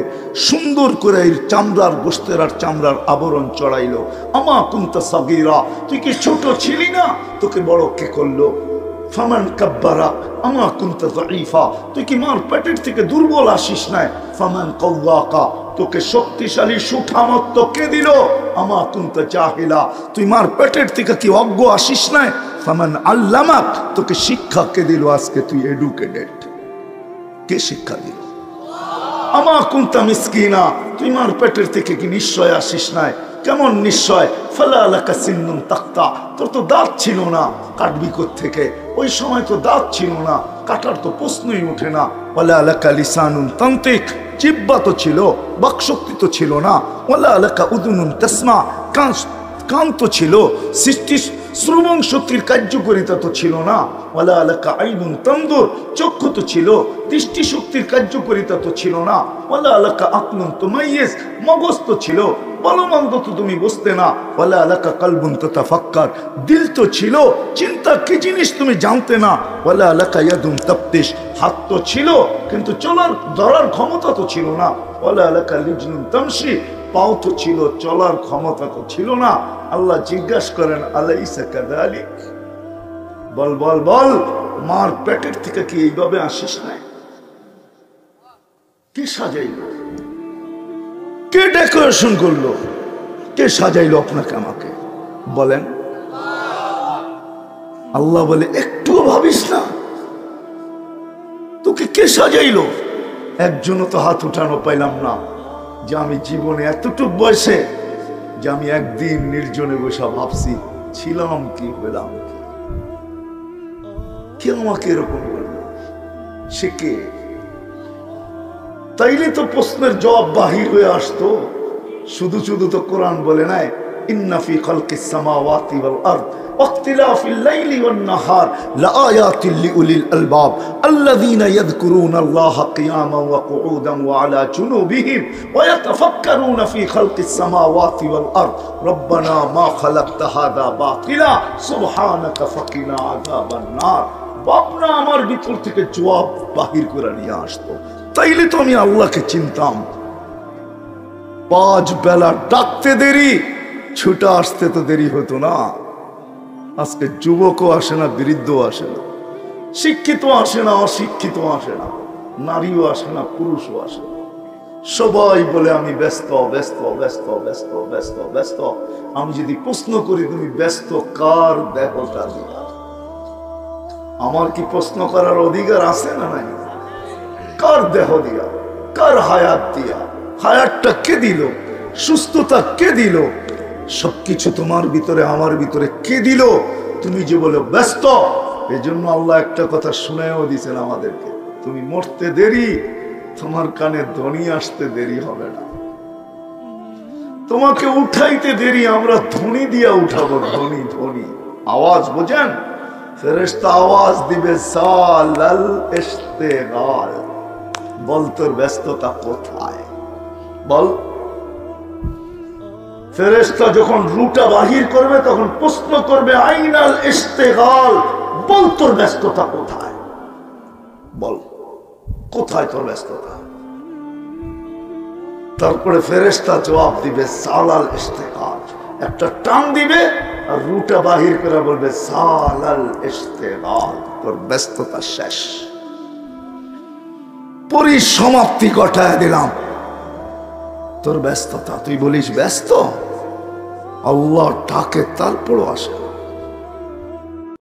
সুন্দর করে এই চামড়ার গোস্তের আর চামড়ার আবরণ চড়াইলো? আমা কুনতা সাগীরা, তুই কি ছোট ছিলি না? তোকে বড় কে করলো? ফামান কাব্বারা আমা কুনতা যায়ীফা, তুই কি মার পেটের থেকে দুর্বল আসিস নাই? ফামান কাওয়াকা, তোকে শক্তিশালী সুঠামত্ব কে দিল? আমা কুনতা জাহিলা, তুই মার পেটের থেকে কি অজ্ঞ আসিস নাই? ফামান আল্লামাক, তোকে শিক্ষা কে দিল? আজকে তুই এডুকেটেড, কে শিক্ষা দিল? আমা কুনতা মিসকিনা, তুই মার পেটের থেকে কি নিশ্চয় আসিস নাই? কেমন নিশ্চয়? ফালা লাকা সিন্নুন তাক্তা, তোর তো দাঁত ছিল না, কাটবি থেকে? ওই সময় তো দাঁত ছিল না, কাটার তো প্রশ্নই ওঠে না। ওয়ালা লাকা লিসানুন তান্তিক, জিহ্বা তো ছিল, বাকশক্তি তো ছিল না। ওয়ালা লাকা উদুনুন তাসমা, কান তো ছিল, সৃষ্টি শ্রবণ শক্তির কার্যকারিতা তো ছিল না। ওয়ালা লাকা আইনুন তানদুর, চক্ষু তো ছিল, দৃষ্টি শক্তির কার্যকারিতা তো ছিল না। ওয়ালা লাকা আকলুন তুমাইয়িজ, মগজ তো ছিল, ভালোমন্দ তো তুমি বুঝতে না। ওয়ালা লাকা কলবুন তাতাফাক্কার, দিল তো ছিল, চিন্তা কি জিনিস তুমি জানতে না। ওয়ালা লাকা ইয়াদুন তাবতিশ, হাত তো ছিল কিন্তু চলার ধরার ক্ষমতা তো ছিল না। ওয়ালা লাকা লিজনুন তামশি, পাও তো ছিল, চলার ক্ষমতা তো ছিল না। আল্লাহ জিজ্ঞাসা করেন আলাইসা কাযালিক, বল বল বল, মার পেটের থেকে কি এইভাবে আসিস নাই? কে সাজাইলো? কে ডেকোরেশন করলো? কে সাজাইলো আপনাকে আমাকে? বলেন। আল্লাহ বলে একটুও ভাবিস না তোকে কে সাজাইলো? একজনও তো হাত উঠানো পাইলাম না যে আমি জীবনে এতটুক বয়সে যে আমি একদিন নির্জনে বসে ভাবছি ছিলাম কি, হলাম কি। কে আমাকে এরকম করলো? সে কে? তাইলে তো প্রশ্নের জবাব বাহির হয়ে আসতো। শুধু শুধু তো কোরআন বলে নাই ইন্না ফি খালকিস সামাওয়াতি ওয়াল আরদ ওয়াখতিলাফিল লাইলি ওয়ান নাহার লাআয়াতিল লিউলিল আলবাব আল্লাযীনা ইয়াযকুরুনাল্লাহা কিয়ামান ওয়া কুউদান ওয়া আলা জুনুবিহিম ওয়া ইয়াতাফাক্কারুনা ফি খালকিস সামাওয়াতি ওয়াল আরদ রব্বানা মা খালাকতা হাযা বাতিলা সুবহানাকা ফাকিনা আযাবান নার। বাপনা আমার ভিতর থেকে জবাব বাহির করে নিয়ে আসতো। তাইলে তো আমি আল্লাহকে চিনতাম। 5 বেলা ডাকতে দেরি, ছুটে আসতে তো দেরি হতো না। আজকে যুবকও আসে না, বৃদ্ধও আসে না, শিক্ষিত আসে না, অশিক্ষিত আসে না, নারীও আসে না, পুরুষও আসে না। সবাই বলে আমি ব্যস্ত ব্যস্ত ব্যস্ত ব্যস্ত ব্যস্ত ব্যস্ত। আমি যদি প্রশ্ন করি তুমি ব্যস্ত কার দেহটা দিয়া? আমার কি প্রশ্ন করার অধিকার আছে না নাই? কার দেহ দিয়া, কার হায়াত দিয়া? হায়াতটা কে দিল? সুস্থতা কে দিল? সবকিছু তোমার ভিতরে আমার ভিতরে কে দিল? তুমি যে বলো ব্যস্ত, এজন্য আল্লাহ একটা কথা শুনেও দিয়েছেন আমাদেরকে, তুমি মরতে দেরি, তোমার কানে ধ্বনি আসতে দেরি হবে না। তোমাকে উঠাইতে দেরি, আমরা ধ্বনি দিয়া উঠাবো। ধ্বনি ধ্বনি আওয়াজ বোঝেন? ফেরেশতা আওয়াজ দিবে সালাল ইশতিগাল। বল তোর ব্যস্ততা কোথায়? বল। ফেরেশতা যখন রুটা বাহির করবে তখন প্রশ্ন করবে আইনাল ইশতিগাল, বল তোর ব্যস্ততা কোথায়? বল কোথায় তোর ব্যস্ততা? তারপরে ফেরেশতা জবাব দিবে সালাল ইশতিগাল, একটা টান দিবে আর রুটা বাহির করে বলবে সালাল ইশতিগাল, তোর ব্যস্ততা শেষ, পরিসমাপ্তি ঘটায় দিলাম তোর ব্যস্ততা। তুই বলিস ব্যস্ত, আল্লাহ ডাকে তারপরও আসে।